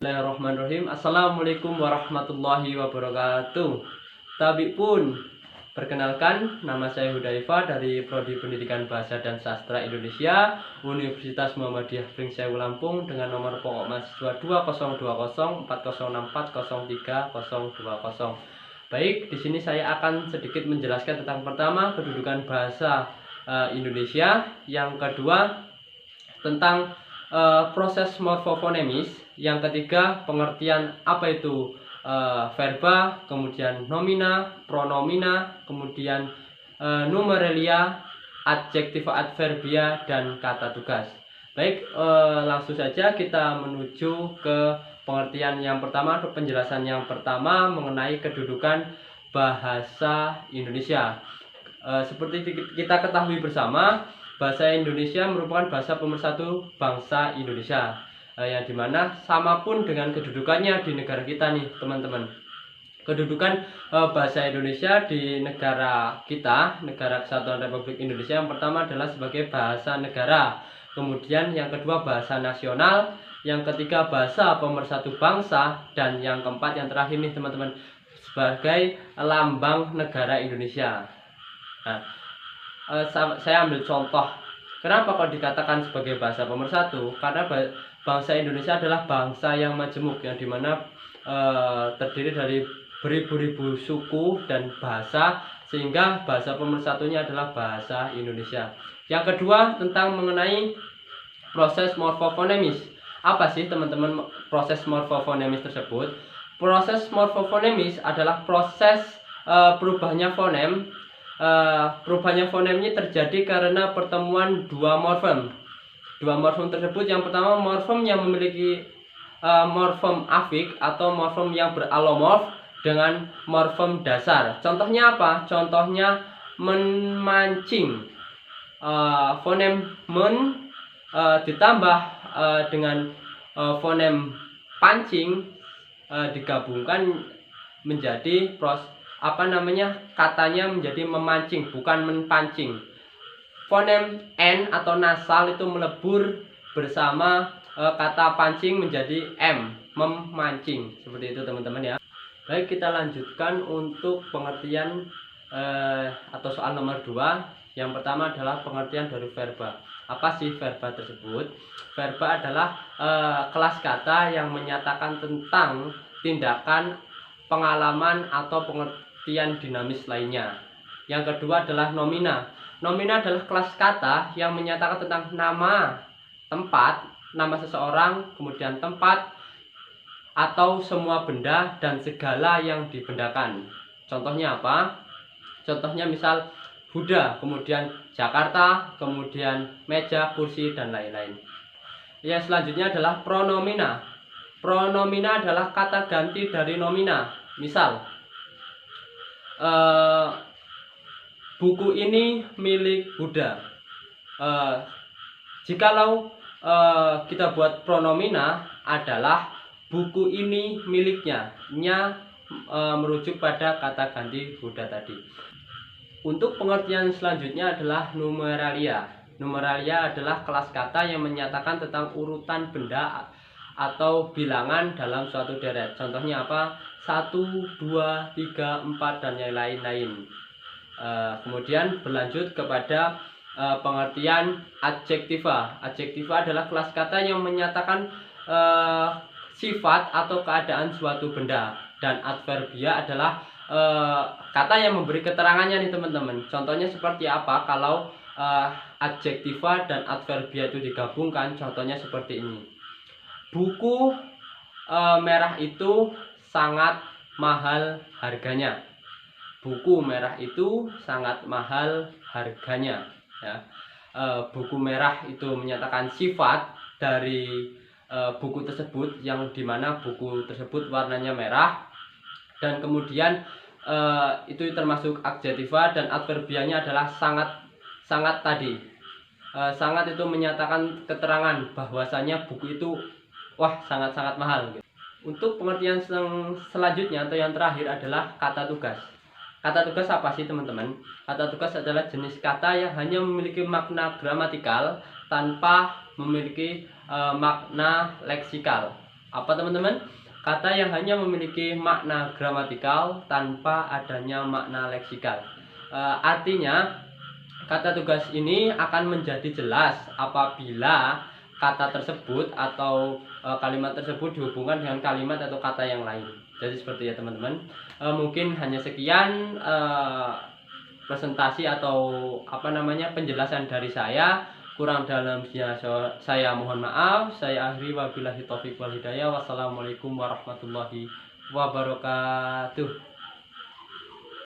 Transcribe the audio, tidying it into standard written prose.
Bismillahirrahmanirrahim. Assalamualaikum warahmatullahi wabarakatuh. Tabi pun, perkenalkan, nama saya Hudayfa dari Prodi Pendidikan Bahasa dan Sastra Indonesia, Universitas Muhammadiyah Pringseu Lampung, dengan nomor pokok mahasiswa 20204034030020. Baik, di sini saya akan sedikit menjelaskan tentang pertama kedudukan bahasa Indonesia, yang kedua tentang proses morfofonemis, yang ketiga pengertian apa itu verba, kemudian nomina, pronomina, kemudian numeralia, adjektiva, adverbia, dan kata tugas. Baik, langsung saja kita menuju ke pengertian yang pertama, penjelasan yang pertama mengenai kedudukan bahasa Indonesia. Seperti kita ketahui bersama, bahasa Indonesia merupakan bahasa pemersatu bangsa Indonesia, yang dimana sama pun dengan kedudukannya di negara kita nih teman-teman. Kedudukan bahasa Indonesia di negara kita, Negara Kesatuan Republik Indonesia, yang pertama adalah sebagai bahasa negara, kemudian yang kedua bahasa nasional, yang ketiga bahasa pemersatu bangsa, dan yang keempat, yang terakhir nih teman-teman, sebagai lambang negara Indonesia. Nah, saya ambil contoh. Kenapa kok dikatakan sebagai bahasa pemersatu? Karena bangsa Indonesia adalah bangsa yang majemuk, yang dimana terdiri dari beribu-ribu suku dan bahasa, sehingga bahasa pemersatunya adalah bahasa Indonesia. Yang kedua, tentang mengenai proses morfofonemis. Apa sih teman-teman proses morfofonemis tersebut? Proses morfofonemis adalah proses perubahannya fonem. Perubahannya fonemnya terjadi karena pertemuan dua morfem. Dua morfem tersebut, yang pertama morfem yang memiliki morfem afik atau morfem yang beralomorf dengan morfem dasar. Contohnya apa? Contohnya memancing. Fonem men ditambah dengan fonem pancing digabungkan menjadi katanya menjadi memancing, bukan menpancing. Fonem n atau nasal itu melebur bersama kata pancing menjadi m, memancing. Seperti itu teman-teman ya. Baik, kita lanjutkan untuk pengertian atau soal nomor 2. Yang pertama adalah pengertian dari verba. Apa sih verba tersebut? Verba adalah kelas kata yang menyatakan tentang tindakan, pengalaman, atau pengertian dinamis lainnya. Yang kedua adalah nomina. Nomina adalah kelas kata yang menyatakan tentang nama, tempat, nama seseorang, kemudian tempat, atau semua benda dan segala yang dibendakan. Contohnya apa? Contohnya misal Buddha, kemudian Jakarta, kemudian meja, kursi, dan lain-lain. Yang selanjutnya adalah pronomina. Pronomina adalah kata ganti dari nomina. Misal, buku ini milik Buddha. Jikalau kita buat pronomina adalah buku ini miliknya, nya merujuk pada kata ganti Buddha tadi. Untuk pengertian selanjutnya adalah numeralia. Numeralia adalah kelas kata yang menyatakan tentang urutan benda atau bilangan dalam suatu deret. Contohnya apa? 1, 2, 3, 4, dan yang lain-lain. Kemudian berlanjut kepada pengertian adjektiva. Adjektiva adalah kelas kata yang menyatakan sifat atau keadaan suatu benda. Dan adverbia adalah kata yang memberi keterangannya nih teman-teman. Contohnya seperti apa kalau adjektiva dan adverbia itu digabungkan? Contohnya seperti ini. Buku merah itu sangat mahal harganya. Buku merah itu sangat mahal harganya. Ya. Buku merah itu menyatakan sifat dari buku tersebut, yang dimana buku tersebut warnanya merah. Dan kemudian itu termasuk adjektiva, dan adverbianya adalah sangat. Sangat tadi, sangat itu menyatakan keterangan bahwasanya buku itu sangat-sangat mahal. Untuk pengertian selanjutnya atau yang terakhir adalah kata tugas. Kata tugas apa sih teman-teman? Kata tugas adalah jenis kata yang hanya memiliki makna gramatikal tanpa memiliki makna leksikal. Apa teman-teman? Kata yang hanya memiliki makna gramatikal tanpa adanya makna leksikal. Artinya kata tugas ini akan menjadi jelas apabila kata tersebut atau kalimat tersebut dihubungkan dengan kalimat atau kata yang lain. Jadi seperti ya teman-teman. Mungkin hanya sekian presentasi atau penjelasan dari saya. Kurang dalamnya saya mohon maaf. Saya akhiri, wabillahi taufiq wal hidayah. Wassalamualaikum warahmatullahi wabarakatuh.